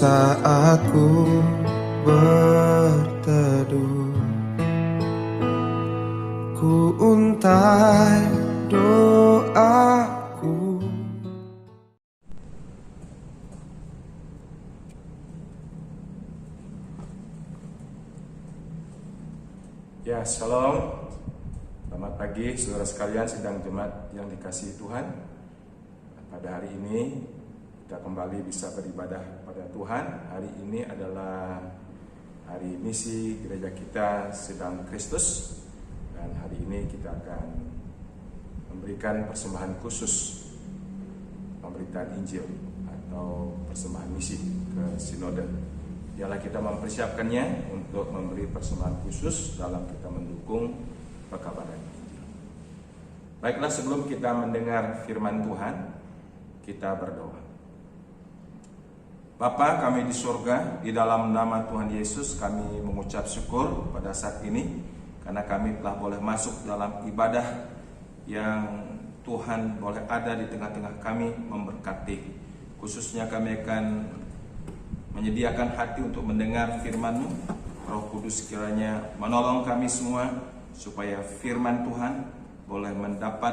saat ku berteduh, ku untai doaku. Ya, shalom. Selamat pagi saudara sekalian sidang jemaat yang dikasihi Tuhan. Pada hari ini kita kembali bisa beribadah pada Tuhan. Hari ini adalah hari misi gereja kita Sedang Kristus. Dan hari ini kita akan memberikan persembahan khusus pemberitaan Injil atau persembahan misi ke sinode. Ialah kita mempersiapkannya untuk memberi persembahan khusus dalam kita mendukung pekabaran Injil. Baiklah, sebelum kita mendengar firman Tuhan, kita berdoa. Bapa kami di surga, di dalam nama Tuhan Yesus kami mengucap syukur pada saat ini karena kami telah boleh masuk dalam ibadah yang Tuhan boleh ada di tengah-tengah kami memberkati. Khususnya kami akan menyediakan hati untuk mendengar firman-Mu. Roh Kudus kiranya menolong kami semua supaya firman Tuhan boleh mendapat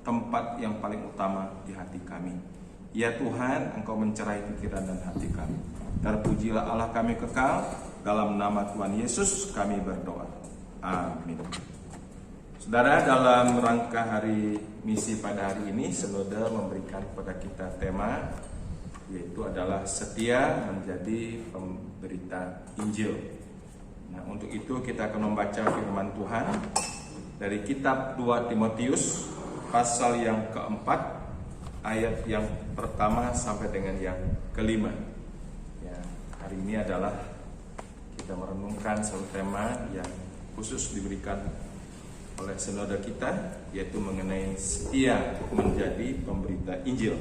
tempat yang paling utama di hati kami. Ya Tuhan, Engkau mencerai pikiran dan hati kami. Terpujilah Allah kami kekal. Dalam nama Tuhan Yesus kami berdoa. Amin. Saudara, dalam rangka hari misi pada hari ini, Sinode memberikan kepada kita tema, yaitu adalah setia menjadi pemberita Injil. Nah, untuk itu kita akan membaca firman Tuhan dari kitab 2 Timotius pasal yang keempat, ayat yang pertama sampai dengan yang kelima. Ya, hari ini adalah kita merenungkan satu tema yang khusus diberikan oleh sinode kita, yaitu mengenai setia menjadi pemberita Injil.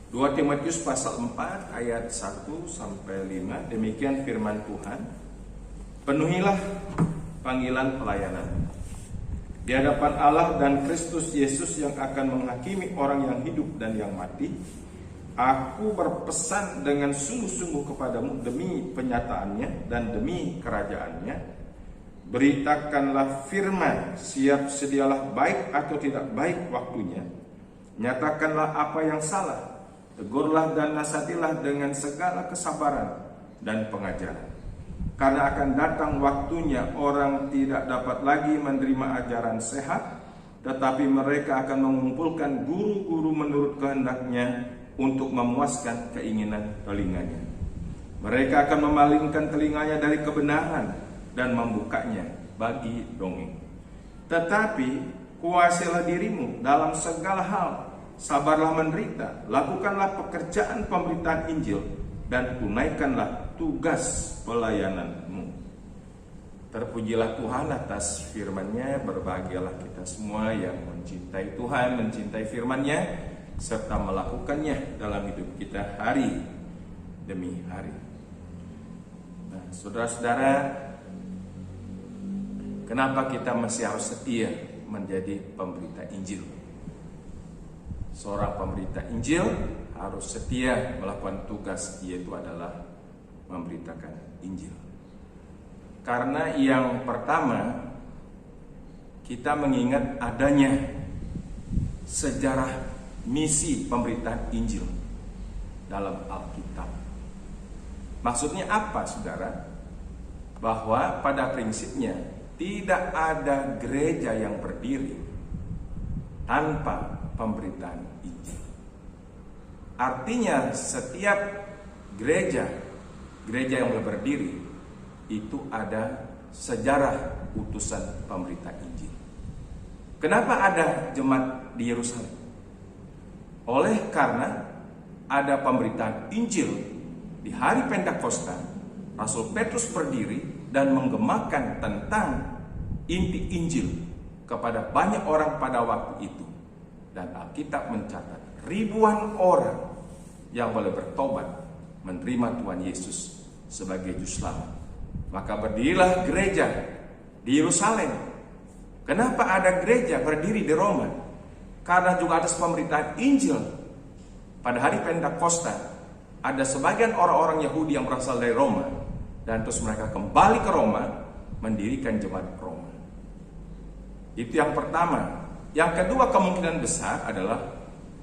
2 Timotius pasal 4 ayat 1 sampai 5, demikian firman Tuhan. Penuhilah panggilan pelayanan di hadapan Allah dan Kristus Yesus yang akan menghakimi orang yang hidup dan yang mati. Aku berpesan dengan sungguh-sungguh kepadamu demi penyataannya dan demi kerajaannya. Beritakanlah firman, siap sedialah baik atau tidak baik waktunya. Nyatakanlah apa yang salah, tegurlah dan nasihatilah dengan segala kesabaran dan pengajaran. Karena akan datang waktunya orang tidak dapat lagi menerima ajaran sehat, tetapi mereka akan mengumpulkan guru-guru menurut kehendaknya untuk memuaskan keinginan telinganya. Mereka akan memalingkan telinganya dari kebenaran dan membukanya bagi dongeng. Tetapi kuasailah dirimu dalam segala hal, sabarlah menderita, lakukanlah pekerjaan pemberitaan Injil, dan tunaikanlah tugas pelayananmu. Terpujilah Tuhan atas firman-Nya. Berbahagialah kita semua yang mencintai Tuhan, mencintai firman-Nya, serta melakukannya dalam hidup kita hari demi hari. Nah, saudara-saudara, kenapa kita masih harus setia menjadi pemberita Injil? Seorang pemberita Injil harus setia melakukan tugas, yaitu adalah memberitakan Injil. Karena yang pertama, kita mengingat adanya sejarah misi pemberitaan Injil dalam Alkitab. Maksudnya apa, saudara? Bahwa pada prinsipnya tidak ada gereja yang berdiri tanpa pemberitaan Injil. Artinya setiap gereja yang berdiri itu ada sejarah utusan pemberita Injil. Kenapa ada jemaat di Yerusalem? Oleh karena ada pemberitaan Injil di hari Pentakosta, Rasul Petrus berdiri dan menggemakan tentang inti Injil kepada banyak orang pada waktu itu. Dan Alkitab mencatat ribuan orang yang boleh bertobat menerima Tuhan Yesus sebagai juru selamat. Maka berdirilah gereja di Yerusalem. Kenapa ada gereja berdiri di Roma? Karena juga atas pemberitaan Injil pada hari Pentakosta ada sebagian orang-orang Yahudi yang berasal dari Roma, dan terus mereka kembali ke Roma mendirikan jemaat Roma. Itu yang pertama. Yang kedua, kemungkinan besar adalah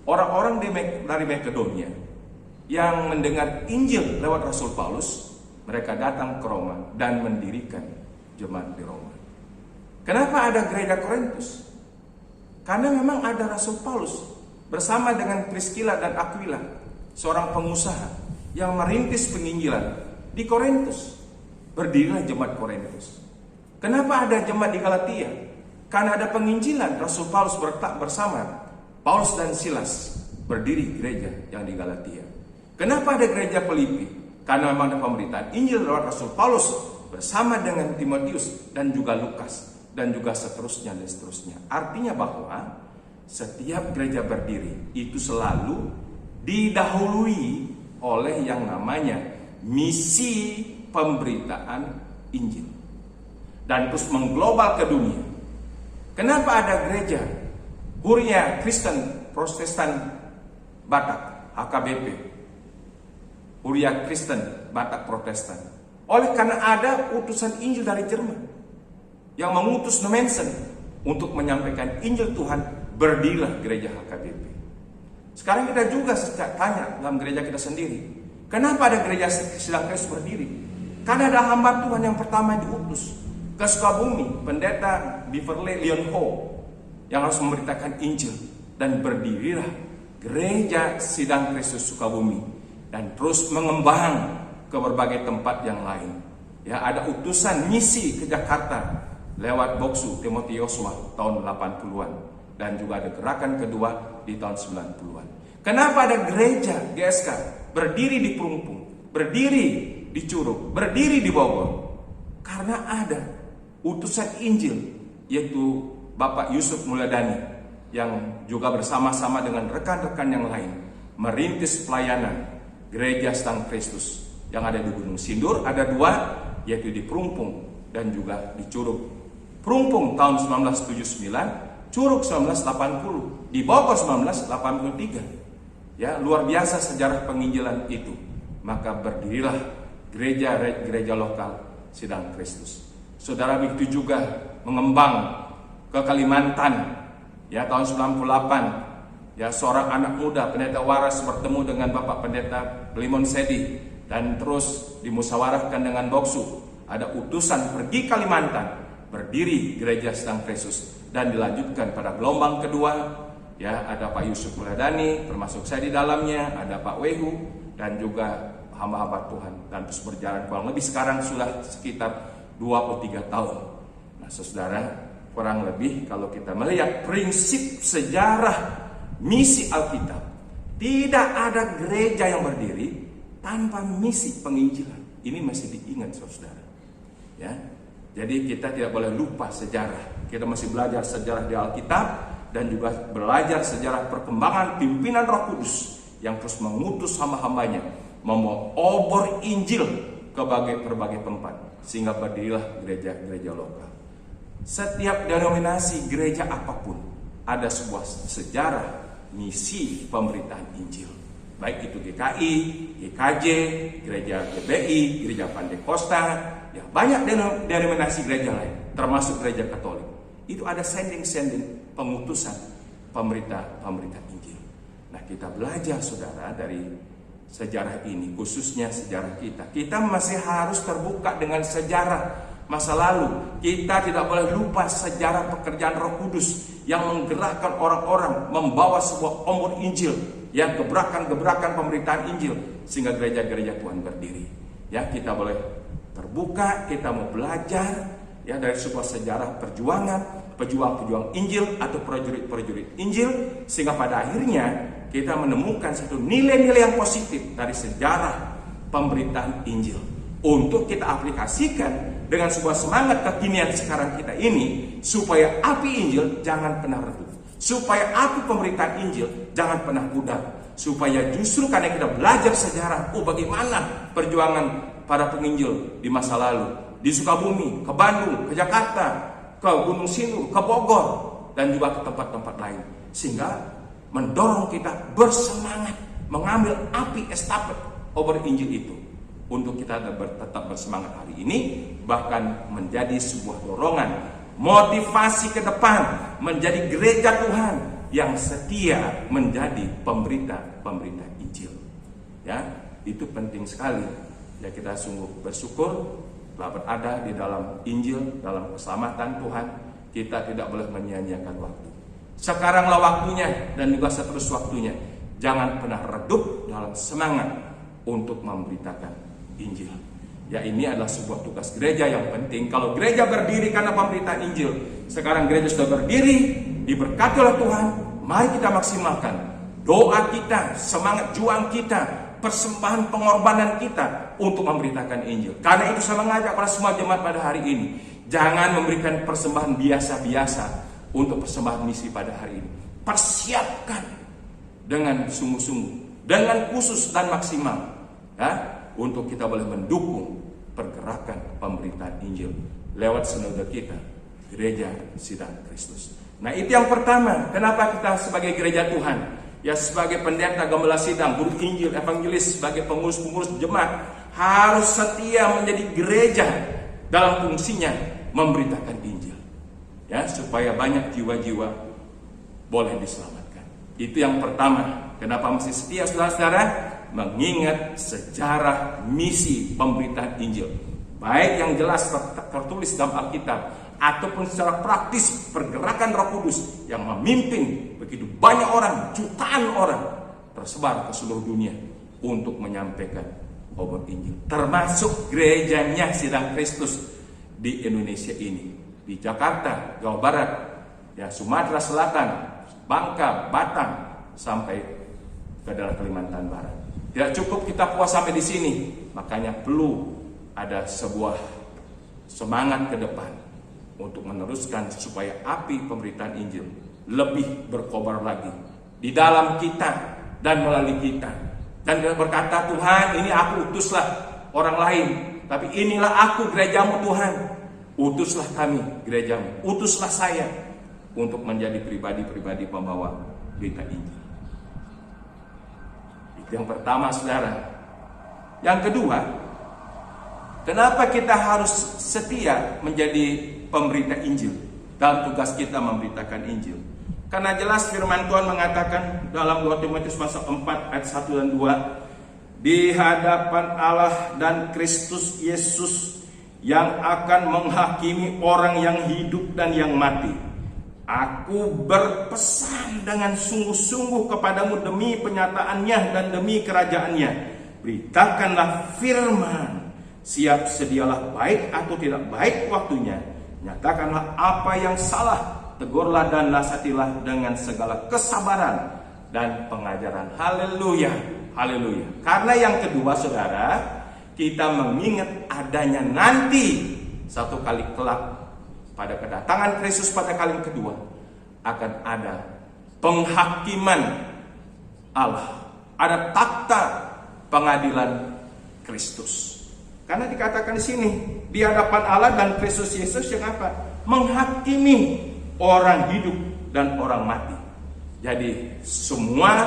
orang-orang dari Makedonia yang mendengar Injil lewat Rasul Paulus, mereka datang ke Roma dan mendirikan jemaat di Roma. Kenapa ada gereja Korintus? Karena memang ada Rasul Paulus bersama dengan Priscilla dan Aquila, seorang pengusaha yang merintis penginjilan di Korintus. Berdirilah jemaat Korintus. Kenapa ada jemaat di Galatia? Karena ada penginjilan, Rasul Paulus bersama Paulus dan Silas berdiri gereja yang di Galatia. Kenapa ada gereja Filipi? Karena memang ada pemberitaan Injil lewat Rasul Paulus bersama dengan Timotius dan juga Lukas, dan juga seterusnya dan seterusnya. Artinya bahwa setiap gereja berdiri itu selalu didahului oleh yang namanya misi pemberitaan Injil, dan terus mengglobal ke dunia. Kenapa ada gereja Huria Kristen Protestan Batak, HKBP, Huria Kristen Batak Protestan? Oleh karena ada utusan Injil dari Jerman yang mengutus Nommensen untuk menyampaikan Injil Tuhan, berdirilah gereja HKBP. Sekarang kita juga tanya dalam gereja kita sendiri, kenapa ada gereja Sidang Kristus berdiri? Karena ada hamba Tuhan yang pertama diutus ke Sukabumi, pendeta Beverly Leon Ho, yang harus memberitakan Injil, dan berdirilah gereja Sidang Kristus Sukabumi, dan terus mengembang ke berbagai tempat yang lain. Ya, ada utusan misi ke Jakarta lewat Boksu Timothy Yosua tahun 80-an, dan juga ada gerakan kedua di tahun 90-an. Kenapa ada gereja GSK berdiri di Perumpung, berdiri di Curug, berdiri di Bogor? Karena ada utusan Injil, yaitu Bapak Yusuf Mulyadani, yang juga bersama-sama dengan rekan-rekan yang lain merintis pelayanan gereja Sidang Kristus yang ada di Gunung Sindur. Ada dua, yaitu di Perumpung dan juga di Curug. Perumpung tahun 1979, Curug 1980, di Bogor 1983. Ya, luar biasa sejarah penginjilan itu. Maka berdirilah gereja lokal Sidang Kristus. Saudara, begitu juga mengembang ke Kalimantan. Ya, tahun 98, ya, seorang anak muda pendeta waras bertemu dengan Bapak Pendeta Limon Sedi, dan terus dimusyawarahkan dengan Boksu. Ada utusan pergi Kalimantan, berdiri gereja Sidang Kristus, dan dilanjutkan pada gelombang kedua. Ya, ada Pak Yusuf Mulyadani, termasuk saya di dalamnya, ada Pak Wehu, dan juga hamba-hamba Tuhan, dan terus berjalan kurang lebih sekarang sudah sekitar 23 tahun. Nah, saudara, kurang lebih kalau kita melihat prinsip sejarah misi Alkitab, tidak ada gereja yang berdiri tanpa misi penginjilan. Ini masih diingat, saudara. Ya, jadi kita tidak boleh lupa sejarah. Kita masih belajar sejarah di Alkitab, dan juga belajar sejarah perkembangan pimpinan Roh Kudus yang terus mengutus hamba-hambanya membawa obor Injil ke berbagai tempat, sehingga berdirilah gereja-gereja lokal. Setiap denominasi gereja apapun ada sebuah sejarah misi pemberitaan Injil, baik itu GKI, GKJ, gereja GBI, gereja Pantekosta, ya, banyak denominasi gereja lain, termasuk gereja Katolik. Itu ada sending pengutusan pemberita Injil. Nah, kita belajar, saudara, dari sejarah ini, khususnya sejarah kita. Kita masih harus terbuka dengan sejarah masa lalu. Kita tidak boleh lupa sejarah pekerjaan Roh Kudus yang menggerakkan orang-orang membawa sebuah obor Injil, yang gebrakan-gebrakan pemberitaan Injil, sehingga gereja-gereja Tuhan berdiri. Ya, kita boleh terbuka, kita mau belajar, ya, dari sebuah sejarah perjuangan, pejuang-pejuang Injil atau prajurit-prajurit Injil, sehingga pada akhirnya kita menemukan satu nilai-nilai yang positif dari sejarah pemberitaan Injil untuk kita aplikasikan dengan sebuah semangat kekinian sekarang kita ini, supaya api Injil jangan pernah redup, supaya api pemberitaan Injil jangan pernah pudar, supaya justru karena kita belajar sejarah, bagaimana perjuangan para penginjil di masa lalu, di Sukabumi, ke Bandung, ke Jakarta, ke Gunung Sindur, ke Bogor, dan juga ke tempat-tempat lain, sehingga mendorong kita bersemangat mengambil api estafet obor Injil itu untuk kita tetap bersemangat hari ini, bahkan menjadi sebuah dorongan, motivasi ke depan, menjadi gereja Tuhan yang setia menjadi pemberita Injil. Ya, itu penting sekali. Ya, kita sungguh bersyukur telah berada di dalam Injil, dalam keselamatan Tuhan. Kita tidak boleh menyia-nyiakan waktu. Sekaranglah waktunya dan juga seterus waktunya. Jangan pernah redup dalam semangat untuk memberitakan Injil. Ya, ini adalah sebuah tugas gereja yang penting. Kalau gereja berdiri karena pemberitaan Injil, sekarang gereja sudah berdiri, diberkati oleh Tuhan, mari kita maksimalkan doa kita, semangat juang kita, persembahan pengorbanan kita untuk memberitakan Injil. Karena itu saya mengajak pada semua jemaat pada hari ini, jangan memberikan persembahan biasa-biasa untuk persembahan misi pada hari ini. Persiapkan dengan sungguh-sungguh, dengan khusus dan maksimal, ya, untuk kita boleh mendukung pergerakan pemberitaan Injil lewat sinode kita, Gereja Sidang Kristus. Nah, itu yang pertama. Kenapa kita sebagai gereja Tuhan, ya sebagai pendeta, gembala sidang, guru Injil, evangelis, sebagai pengurus-pengurus jemaat harus setia menjadi gereja dalam fungsinya memberitakan Injil, ya, supaya banyak jiwa-jiwa boleh diselamatkan. Itu yang pertama. Kenapa mesti setia, saudara-saudara? Mengingat sejarah misi pemberitaan Injil, baik yang jelas tertulis dalam Alkitab ataupun secara praktis pergerakan Roh Kudus yang memimpin begitu banyak orang, jutaan orang tersebar ke seluruh dunia untuk menyampaikan obor Injil, termasuk gerejanya Sidang Kristus di Indonesia ini, di Jakarta, Jawa Barat, ya, Sumatera Selatan, Bangka, Batam, sampai ke daerah Kalimantan Barat. Tidak cukup kita puas sampai di sini, makanya perlu ada sebuah semangat ke depan untuk meneruskan supaya api pemberitaan Injil lebih berkobar lagi di dalam kita dan melalui kita. Dan kita berkata, Tuhan, ini aku utuslah orang lain, tapi inilah aku gerejamu Tuhan. Utuslah kami gerejamu, utuslah saya untuk menjadi pribadi-pribadi pembawa berita Injil. Itu yang pertama, saudara. Yang kedua, kenapa kita harus setia menjadi pemberita Injil dalam tugas kita memberitakan Injil? Karena jelas firman Tuhan mengatakan dalam 2 Timotius pasal 4 ayat 1 dan 2, di hadapan Allah dan Kristus Yesus yang akan menghakimi orang yang hidup dan yang mati, aku berpesan dengan sungguh-sungguh kepadamu demi penyataannya dan demi kerajaannya. Beritakanlah firman, siap sedialah baik atau tidak baik waktunya. Nyatakanlah apa yang salah, tegurlah dan nasihatilah dengan segala kesabaran dan pengajaran. Haleluya, haleluya. Karena yang kedua, saudara, kita mengingat adanya nanti satu kali kelak pada kedatangan Kristus pada kali yang kedua akan ada penghakiman Allah, ada takhta pengadilan Kristus. Karena dikatakan di sini di hadapan Allah dan Kristus Yesus yang apa? Menghakimi orang hidup dan orang mati. Jadi semua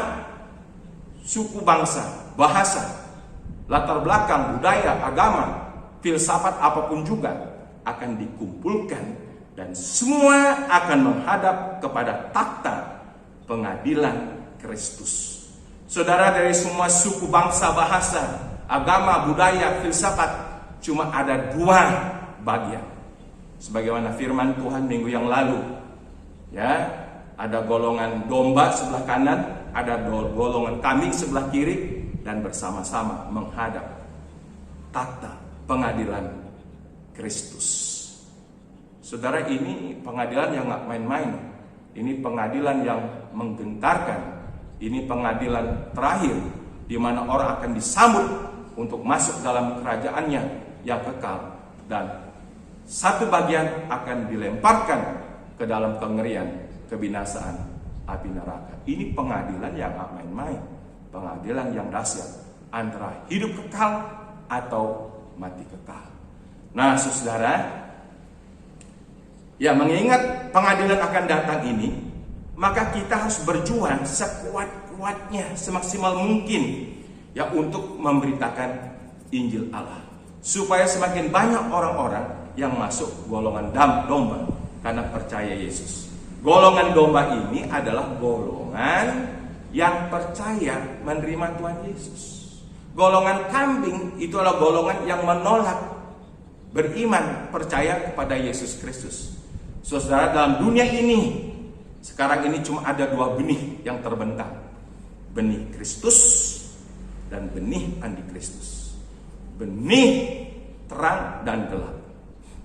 suku bangsa, bahasa, latar belakang, budaya, agama, filsafat apapun juga akan dikumpulkan dan semua akan menghadap kepada takhta pengadilan Kristus. Saudara, dari semua suku bangsa, bahasa, agama, budaya, filsafat, cuma ada dua bagian. Sebagaimana firman Tuhan minggu yang lalu, ya, ada golongan domba sebelah kanan, ada golongan kambing sebelah kiri, dan bersama-sama menghadap takhta pengadilan Kristus. Saudara, ini pengadilan yang gak main-main. Ini pengadilan yang menggentarkan. Ini pengadilan terakhir di mana orang akan disambut untuk masuk dalam kerajaannya yang kekal, dan satu bagian akan dilemparkan ke dalam kengerian kebinasaan api neraka. Ini pengadilan yang gak main-main, pengadilan yang dahsyat, antara hidup kekal atau mati kekal. Nah, saudara, ya, mengingat pengadilan akan datang ini, maka kita harus berjuang sekuat kuatnya semaksimal mungkin ya untuk memberitakan Injil Allah, supaya semakin banyak orang-orang yang masuk golongan domba karena percaya Yesus. Golongan domba ini adalah golongan yang percaya menerima Tuhan Yesus. Golongan kambing itu adalah golongan yang menolak beriman percaya kepada Yesus Kristus. Saudara, dalam dunia ini sekarang ini cuma ada dua benih yang terbentang, benih Kristus dan benih antikristus, benih terang dan gelap,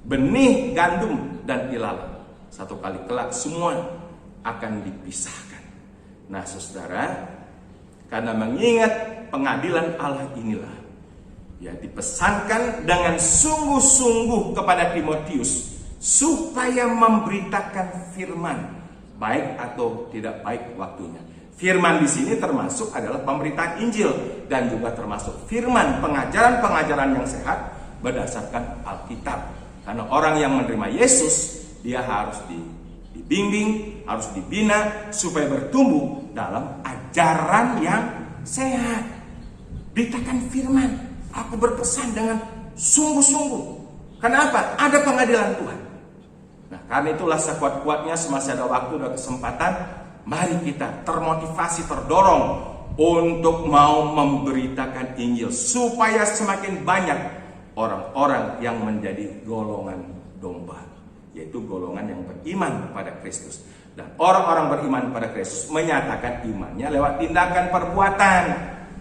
benih gandum dan ilalang. Satu kali kelak semua akan dipisahkan. Nah saudara, karena mengingat pengadilan Allah inilah ya dipesankan dengan sungguh-sungguh kepada Timotius supaya memberitakan firman, baik atau tidak baik waktunya. Firman di sini termasuk adalah pemberitaan Injil dan juga termasuk firman pengajaran-pengajaran yang sehat berdasarkan Alkitab. Karena orang yang menerima Yesus, dia harus dibimbing, harus dibina supaya bertumbuh dalam ajaran yang sehat. Beritakan firman. Aku berpesan dengan sungguh-sungguh. Kenapa? Ada pengadilan Tuhan. Nah, karena itulah sekuat-kuatnya semasa ada waktu dan kesempatan, mari kita termotivasi, terdorong untuk mau memberitakan Injil supaya semakin banyak orang-orang yang menjadi golongan domba, yaitu golongan yang beriman pada Kristus. Dan orang-orang beriman pada Kristus menyatakan imannya lewat tindakan perbuatan.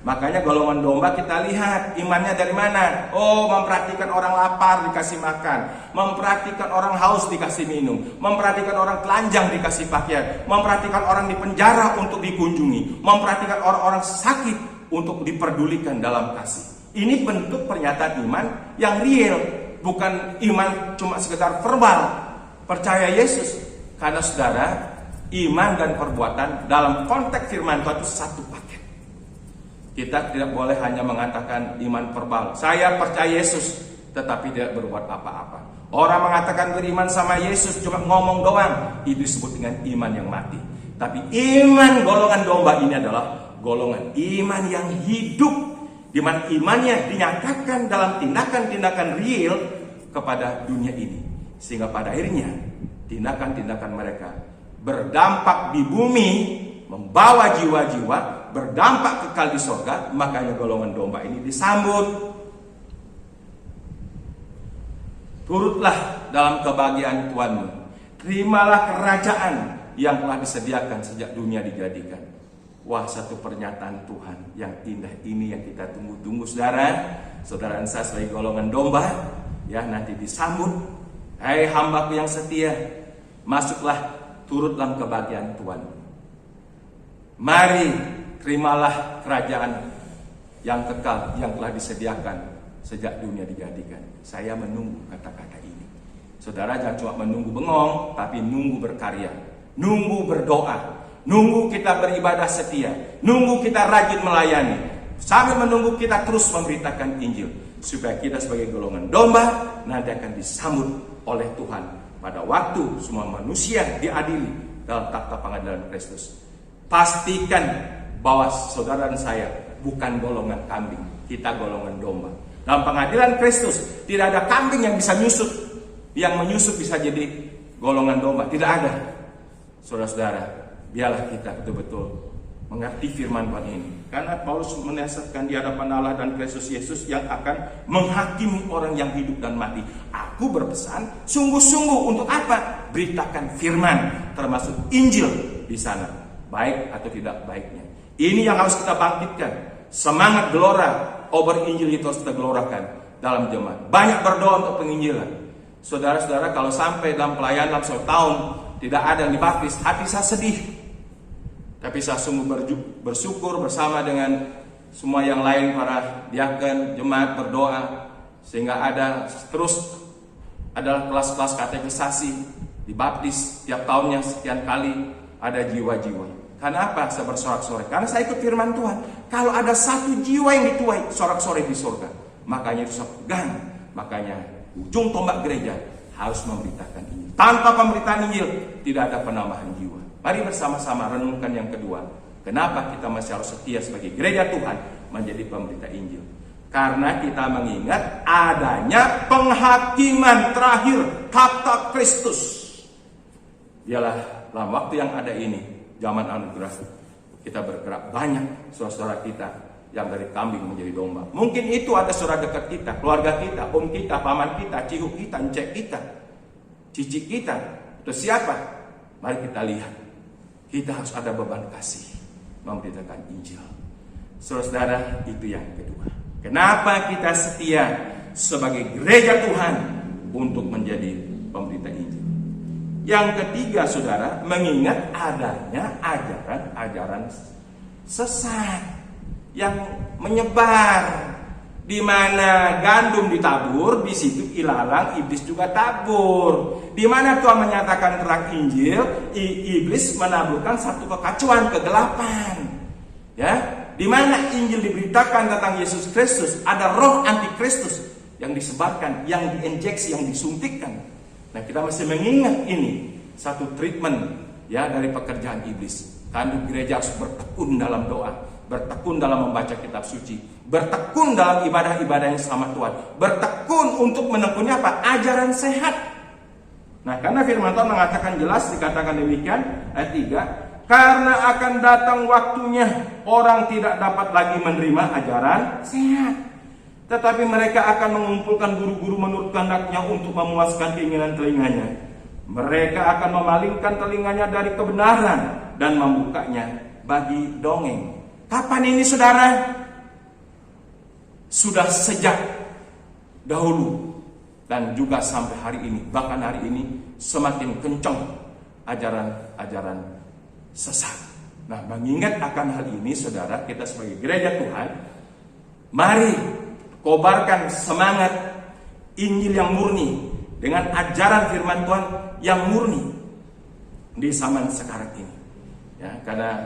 Makanya golongan domba kita lihat imannya dari mana. Oh, memperhatikan orang lapar dikasih makan, memperhatikan orang haus dikasih minum, memperhatikan orang telanjang dikasih pakaian, memperhatikan orang di penjara untuk dikunjungi, memperhatikan orang-orang sakit untuk diperdulikan dalam kasih. Ini bentuk pernyataan iman yang real, bukan iman cuma sekedar verbal percaya Yesus. Karena saudara, iman dan perbuatan dalam konteks firman Tuhan itu satu paket. Kita tidak boleh hanya mengatakan iman verbal, saya percaya Yesus, tetapi tidak berbuat apa-apa. Orang mengatakan beriman sama Yesus cuma ngomong doang, itu disebut dengan iman yang mati. Tapi iman golongan domba ini adalah golongan iman yang hidup, di mana imannya dinyatakan dalam tindakan-tindakan real kepada dunia ini. Sehingga pada akhirnya tindakan-tindakan mereka berdampak di bumi, membawa jiwa-jiwa, berdampak kekal di surga. Makanya golongan domba ini disambut. Turutlah dalam kebahagiaan Tuhanmu, terimalah kerajaan yang telah disediakan sejak dunia dijadikan. Wah, satu pernyataan Tuhan yang indah ini yang kita tunggu-tunggu saudara. Saudara saya sebagai golongan domba ya nanti disambut. Hai hambaku yang setia, masuklah turut dalam kebahagiaan Tuhan. Mari terimalah kerajaan yang kekal yang telah disediakan sejak dunia dijadikan. Saya menunggu kata-kata ini. Saudara jangan cuma menunggu bengong, tapi nunggu berkarya, nunggu berdoa, nunggu kita beribadah setia, nunggu kita rajin melayani, sambil menunggu kita terus memberitakan Injil, supaya kita sebagai golongan domba nanti akan disambut oleh Tuhan pada waktu semua manusia diadili dalam takhta pengadilan Kristus. Pastikan bahwa saudara dan saya bukan golongan kambing, kita golongan domba. Dalam pengadilan Kristus tidak ada kambing yang bisa nyusup, yang menyusup bisa jadi golongan domba, tidak ada. Saudara-saudara, biarlah kita betul-betul mengerti firman Tuhan ini. Karena Paulus menasihatkan di hadapan Allah dan Kristus Yesus yang akan menghakimi orang yang hidup dan mati. Aku berpesan sungguh-sungguh untuk apa? Beritakan firman, termasuk Injil di sana, baik atau tidak baiknya. Ini yang harus kita bangkitkan. Semangat gelora, ober Injil itu harus kita gelorakan dalam jemaat. Banyak berdoa untuk penginjilan. Saudara-saudara, kalau sampai dalam pelayanan dalam 1 tahun tidak ada yang dibaptis, hati saya sedih. Tapi saya sungguh bersyukur bersama dengan semua yang lain, para diaken, jemaat berdoa, sehingga ada terus adalah kelas-kelas katekisasi, dibaptis tiap tahunnya sekian kali, ada jiwa-jiwa. Karena apa? Saya bersorak-sorai. Karena saya ikut firman Tuhan. Kalau ada satu jiwa yang dituai, sorak-sorai di surga. Makanya itu saya pegang. Makanya ujung tombak gereja harus memberitakan Injil. Tanpa pemberitaan Injil tidak ada penambahan jiwa. Mari bersama-sama renungkan yang kedua. Kenapa kita masih harus setia sebagai gereja Tuhan menjadi pemberita Injil? Karena kita mengingat adanya penghakiman terakhir tahta Kristus. Dialah dalam waktu yang ada ini, zaman anugerah, kita bergerak banyak saudara-saudara kita yang dari kambing menjadi domba. Mungkin itu ada saudara dekat kita, keluarga kita, om kita, paman kita, cihu kita, encek kita, cici kita, atau siapa. Mari kita lihat, kita harus ada beban kasih memberitakan Injil. Saudara-saudara, itu yang kedua. Kenapa kita setia sebagai gereja Tuhan untuk menjadi pemberita Injil? Yang ketiga, saudara, mengingat adanya ajaran-ajaran sesat yang menyebar. Di mana gandum ditabur, di situ ilalang iblis juga tabur. Di mana Tuhan menyatakan terang Injil, iblis menaburkan satu kekacauan, kegelapan. Ya, di mana Injil diberitakan tentang Yesus Kristus, ada roh antikristus yang disebarkan, yang diinjeksi, yang disuntikkan. Nah, kita masih mengingat ini satu treatment ya dari pekerjaan iblis. Karena gereja harus bertekun dalam doa, bertekun dalam membaca kitab suci, bertekun dalam ibadah-ibadah yang sama Tuhan, bertekun untuk menekuni apa? Ajaran sehat. Nah, karena firman Tuhan mengatakan jelas, dikatakan demikian ayat 3, karena akan datang waktunya orang tidak dapat lagi menerima ajaran sehat, tetapi mereka akan mengumpulkan guru-guru menurut kehendaknya untuk memuaskan keinginan telinganya. Mereka akan memalingkan telinganya dari kebenaran dan membukanya bagi dongeng. Kapan ini, saudara? Sudah sejak dahulu dan juga sampai hari ini. Bahkan hari ini semakin kencang ajaran-ajaran sesat. Nah, mengingat akan hal ini, saudara, kita sebagai gereja Tuhan, mari kobarkan semangat Injil yang murni dengan ajaran firman Tuhan yang murni di zaman sekarang ini. Ya, karena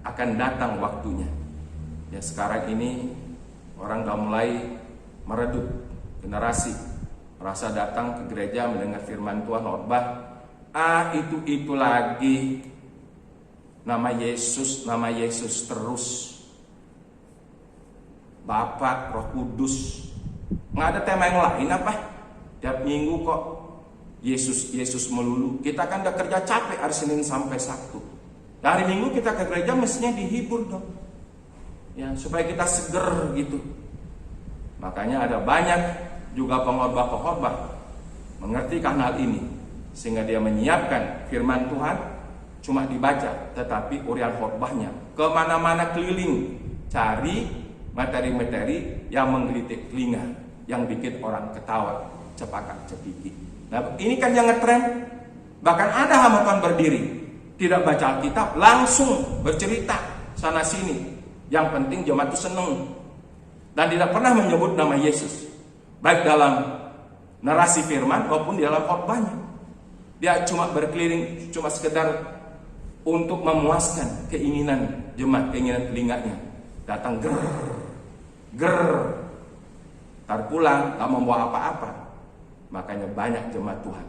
akan datang waktunya. Ya, sekarang ini orang sudah mulai meredup, generasi merasa datang ke gereja mendengar firman Tuhan khotbah, itu lagi nama Yesus terus, Bapa, Roh Kudus, nggak ada tema yang lain apa? Tiap minggu kok Yesus melulu. Kita kan udah kerja capek hari Senin sampai Sabtu. Hari Minggu kita ke gereja mestinya dihibur dong, ya, supaya kita seger gitu. Makanya ada banyak juga pengkhotbah mengerti hal ini, sehingga dia menyiapkan firman Tuhan cuma dibaca, tetapi urian khotbahnya kemana-mana keliling cari materi-materi yang menggelitik telinga, yang bikin orang ketawa cepakat cepiki. Nah, ini kan yang ngetrend. Bahkan ada hamba Tuhan berdiri, tidak baca Alkitab, langsung bercerita sana sini. Yang penting jemaat itu seneng, dan tidak pernah menyebut nama Yesus, baik dalam narasi firman maupun di dalam khotbahnya. Dia cuma berkeliling, cuma sekedar untuk memuaskan keinginan jemaat, keinginan telinganya. Datang ger, tar pulang, tak membawa apa-apa. Makanya banyak jemaat Tuhan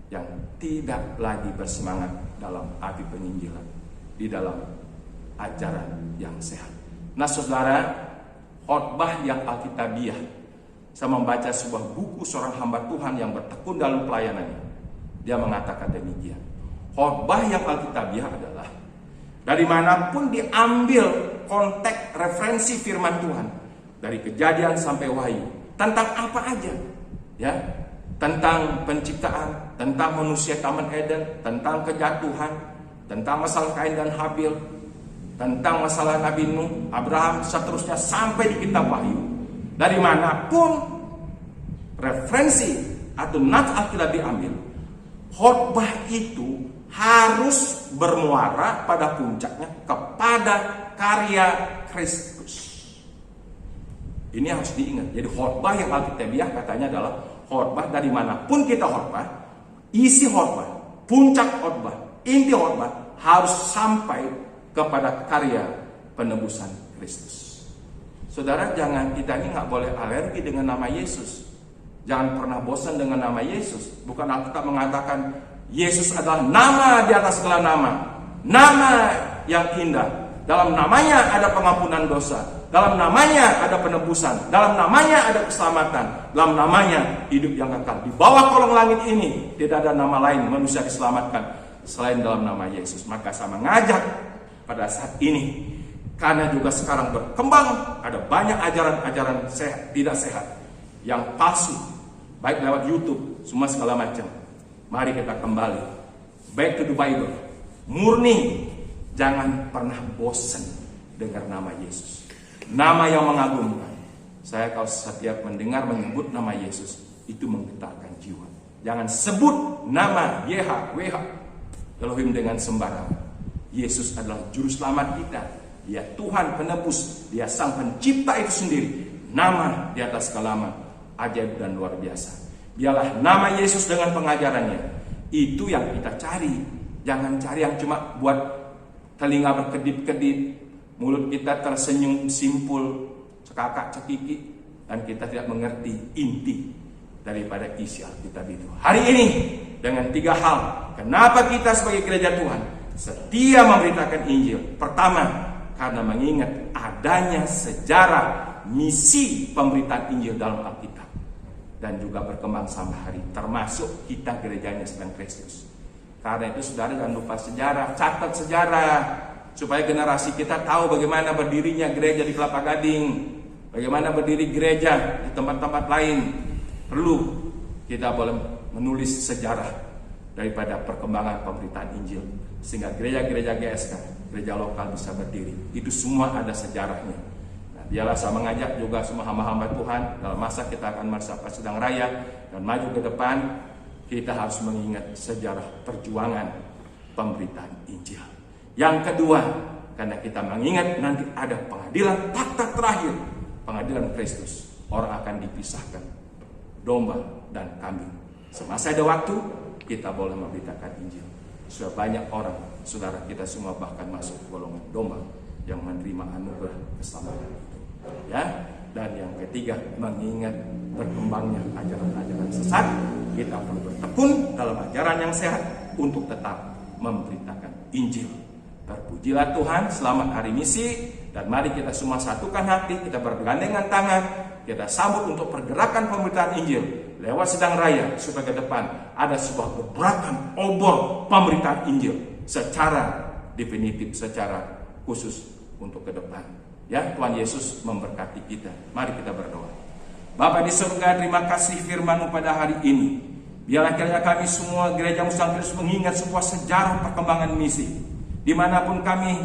yang tidak lagi bersemangat dalam api penginjilan, di dalam ajaran yang sehat. Nah, saudara, khotbah yang alkitabiah, saya membaca sebuah buku seorang hamba Tuhan yang bertekun dalam pelayanannya. Dia mengatakan demikian, khotbah yang alkitabiah adalah dari manapun diambil konteks referensi firman Tuhan, dari Kejadian sampai Wahyu, tentang apa aja, ya, tentang penciptaan, tentang manusia Taman Eden, tentang kejatuhan, tentang masalah Kain dan Habil, tentang masalah Nabi Nuh, Abraham, seterusnya sampai di kitab Wahyu. Dari manapun referensi atau nats Alkitab diambil, khotbah itu harus bermuara pada puncaknya kepada karya Kristus. Ini harus diingat. Jadi khotbah yang alkitabiah katanya adalah khotbah dari manapun kita khotbah, isi khotbah, puncak khotbah, inti khotbah harus sampai kepada karya penebusan Kristus. Saudara, kita ini nggak boleh alergi dengan nama Yesus. Jangan pernah bosan dengan nama Yesus. Bukan Alkitab mengatakan Yesus adalah nama di atas segala nama, nama yang indah. Dalam namanya ada pengampunan dosa, dalam namanya ada penebusan, dalam namanya ada keselamatan, dalam namanya hidup yang kekal. Di bawah kolong langit ini tidak ada nama lain manusia diselamatkan selain dalam nama Yesus. Maka saya mengajak pada saat ini, karena juga sekarang berkembang ada banyak ajaran-ajaran sehat, tidak sehat, yang palsu, baik lewat YouTube, semua segala macam. Mari kita kembali back to the Bible, murni. Jangan pernah bosan dengar nama Yesus, nama yang mengagumkan. Saya kalau setiap mendengar menyebut nama Yesus, itu menggetarkan jiwa. Jangan sebut nama YHWH Elohim dengan sembarangan. Yesus adalah juru selamat kita. Dia Tuhan penebus, Dia sang pencipta itu sendiri. Nama di atas segala nama, ajaib dan luar biasa. Biarlah nama Yesus dengan pengajarannya, itu yang kita cari. Jangan cari yang cuma buat telinga berkedip-kedip, mulut kita tersenyum simpul, cekakak cekiki, dan kita tidak mengerti inti daripada isi Alkitab itu. Hari ini dengan 3 hal, kenapa kita sebagai gereja Tuhan setia memberitakan Injil. Pertama, karena mengingat adanya sejarah misi pemberitaan Injil dalam Alkitab, dan juga berkembang sampai hari, termasuk kita gerejanya sedang Kristus. Karena itu saudara jangan lupa sejarah, catat sejarah, supaya generasi kita tahu bagaimana berdirinya gereja di Kelapa Gading, bagaimana berdiri gereja di tempat-tempat lain. Perlu kita boleh menulis sejarah daripada perkembangan pemberitaan Injil, sehingga gereja-gereja GSK, gereja lokal bisa berdiri. Itu semua ada sejarahnya. Nah, biarlah saya mengajak juga semua hamba-hamba Tuhan, dalam masa kita akan merasakan sedang raya dan maju ke depan, kita harus mengingat sejarah perjuangan pemberitaan Injil. Yang kedua, karena kita mengingat nanti ada pengadilan fakta terakhir, pengadilan Kristus. Orang akan dipisahkan, domba dan kambing. Semasa ada waktu, kita boleh memberitakan Injil. Sudah banyak orang, saudara kita semua bahkan masuk golongan domba yang menerima anugerah keselamatan. Ya. Dan yang ketiga, mengingat berkembangnya ajaran-ajaran sesat, kita perlu bertekun dalam ajaran yang sehat untuk tetap memberitakan Injil. Terpujilah Tuhan, selamat hari misi, dan mari kita semua satukan hati, kita bergandengan tangan, kita sambut untuk pergerakan pemberitaan Injil lewat sedang raya, supaya ke depan ada sebuah gebrakan obor pemberitaan Injil secara definitif, secara khusus untuk ke depan. Ya, Tuhan Yesus memberkati kita. Mari kita berdoa. Bapa di surga, terima kasih firman-Mu pada hari ini. Biarlah kiranya kami semua gereja Musang Kristus mengingat sebuah sejarah perkembangan misi. Dimanapun kami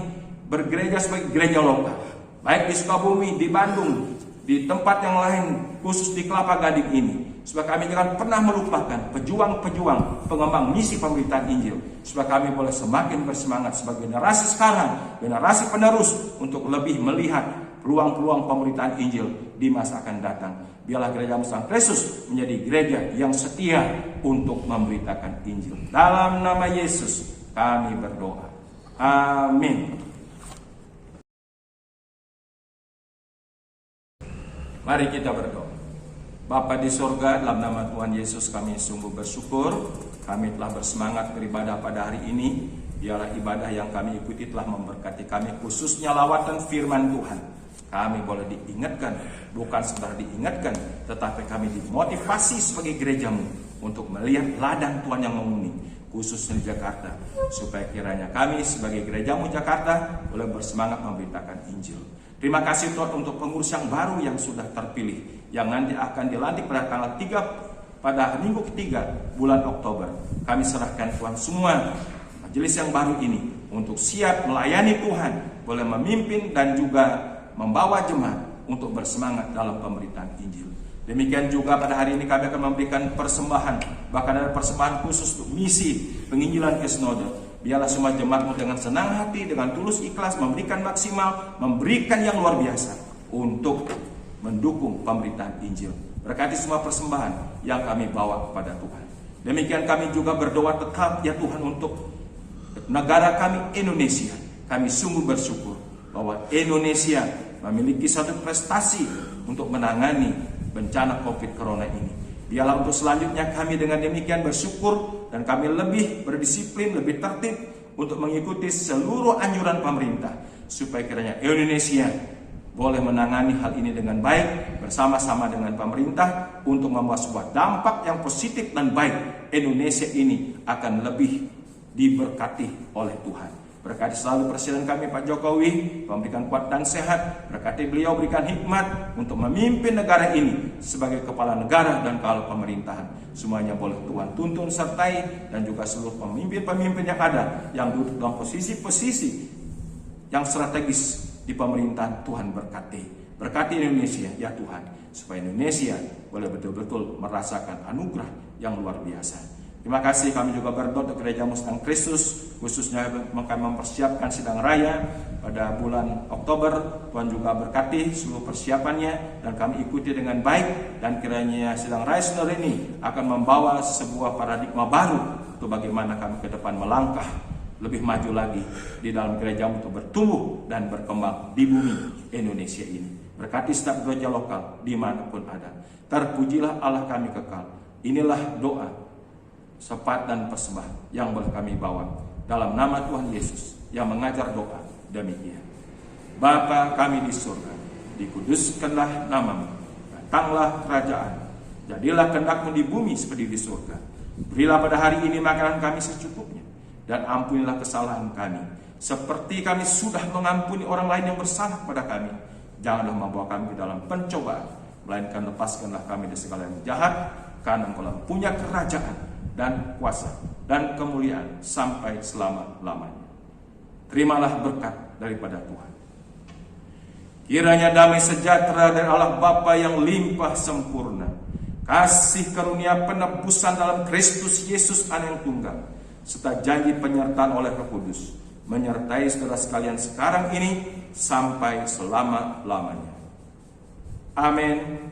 bergereja sebagai gereja lokal, baik di Sukabumi, di Bandung, di tempat yang lain, khusus di Kelapa Gading ini, supaya kami jangan pernah melupakan pejuang-pejuang pengembang misi pemberitaan Injil, supaya kami boleh semakin bersemangat sebagai generasi sekarang, generasi penerus, untuk lebih melihat peluang-peluang pemberitaan Injil di masa akan datang. Biarlah gereja Musang Kristus menjadi gereja yang setia untuk memberitakan Injil. Dalam nama Yesus kami berdoa. Amin. Mari kita berdoa. Bapa di surga, dalam nama Tuhan Yesus kami sungguh bersyukur. Kami telah bersemangat beribadah pada hari ini. Biarlah ibadah yang kami ikuti telah memberkati kami, khususnya lawatan firman Tuhan. Kami boleh diingatkan, bukan sekedar diingatkan, tetapi kami dimotivasi sebagai gereja-Mu untuk melihat ladang Tuhan yang menguning, khususnya di Jakarta, supaya kiranya kami sebagai gereja-Mu Jakarta boleh bersemangat memberitakan Injil. Terima kasih Tuhan untuk pengurus yang baru yang sudah terpilih, yang nanti akan dilantik pada tanggal 3 pada minggu ketiga bulan Oktober. Kami serahkan Tuhan semua majelis yang baru ini untuk siap melayani Tuhan, boleh memimpin dan juga membawa jemaat untuk bersemangat dalam pemberitaan Injil. Demikian juga pada hari ini kami akan memberikan persembahan, bahkan ada persembahan khusus untuk misi penginjilan ke Sinode. Biarlah semua jemaat dengan senang hati, dengan tulus ikhlas memberikan maksimal, memberikan yang luar biasa untuk mendukung pemberitaan Injil. Berkati semua persembahan yang kami bawa kepada Tuhan. Demikian kami juga berdoa tetap ya Tuhan untuk negara kami Indonesia. Kami sungguh bersyukur bahwa Indonesia memiliki satu prestasi untuk menangani bencana COVID Corona ini. Biarlah untuk selanjutnya kami dengan demikian bersyukur dan kami lebih berdisiplin, lebih tertib untuk mengikuti seluruh anjuran pemerintah, supaya kiranya Indonesia boleh menangani hal ini dengan baik bersama-sama dengan pemerintah untuk membawa sebuah dampak yang positif dan baik. Indonesia ini akan lebih diberkati oleh Tuhan. Berkati selalu Presiden kami Pak Jokowi, memberikan kuat dan sehat. Berkati beliau, berikan hikmat untuk memimpin negara ini sebagai kepala negara dan kepala pemerintahan. Semuanya boleh Tuhan tuntun sertai, dan juga seluruh pemimpin-pemimpin yang ada yang duduk dalam posisi-posisi yang strategis di pemerintahan. Tuhan berkati. Berkati Indonesia ya Tuhan, supaya Indonesia boleh betul-betul merasakan anugerah yang luar biasa. Terima kasih. Kami juga berdoa untuk Gereja Muslim Kristus, khususnya kami mempersiapkan sidang raya pada bulan Oktober. Tuhan juga berkati seluruh persiapannya, dan kami ikuti dengan baik, dan kiranya sidang raya saudara ini akan membawa sebuah paradigma baru untuk bagaimana kami ke depan melangkah lebih maju lagi di dalam gereja untuk bertumbuh dan berkembang di bumi Indonesia ini. Berkati setiap gereja lokal dimanapun ada. Terpujilah Allah kami kekal. Inilah doa, sepat dan persembah yang boleh kami bawa dalam nama Tuhan Yesus yang mengajar doa demikian. Bapa kami di surga, dikuduskanlah namamu, datanglah kerajaan, jadilah kehendak-Mu di bumi seperti di surga. Berilah pada hari ini makanan kami secukupnya, dan ampunilah kesalahan kami, seperti kami sudah mengampuni orang lain yang bersalah pada kami. Janganlah membawa kami ke dalam pencobaan, melainkan lepaskanlah kami dari segala yang jahat, karena Engkau punya kerajaan dan kuasa dan kemuliaan sampai selama-lamanya. Terimalah berkat daripada Tuhan. Kiranya damai sejahtera dari Allah Bapa yang limpah sempurna, kasih karunia penebusan dalam Kristus Yesus Anak yang tunggal, serta janji penyertaan oleh Roh Kudus menyertai saudara sekalian sekarang ini sampai selama-lamanya. Amin.